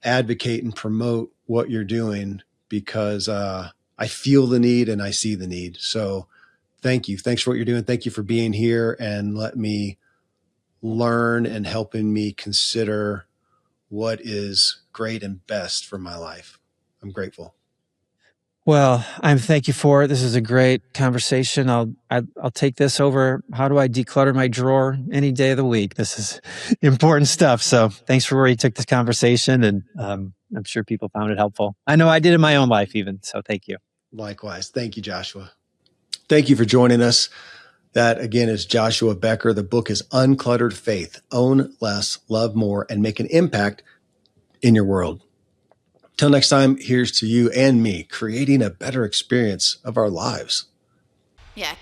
advocate and promote what you're doing because I feel the need and I see the need. So thank you. Thanks for what you're doing. Thank you for being here and let me learn and helping me consider what is great and best for my life. I'm grateful. Well, thank you for it. This is a great conversation. I'll take this over. How do I declutter my drawer any day of the week? This is important stuff. So thanks for where you took this conversation. And I'm sure people found it helpful. I know I did in my own life even. So thank you. Likewise. Thank you, Joshua. Thank you for joining us. That, again, is Joshua Becker. The book is Uncluttered Faith. Own less, love more, and make an impact in your world. Till next time, here's to you and me creating a better experience of our lives. Yeah.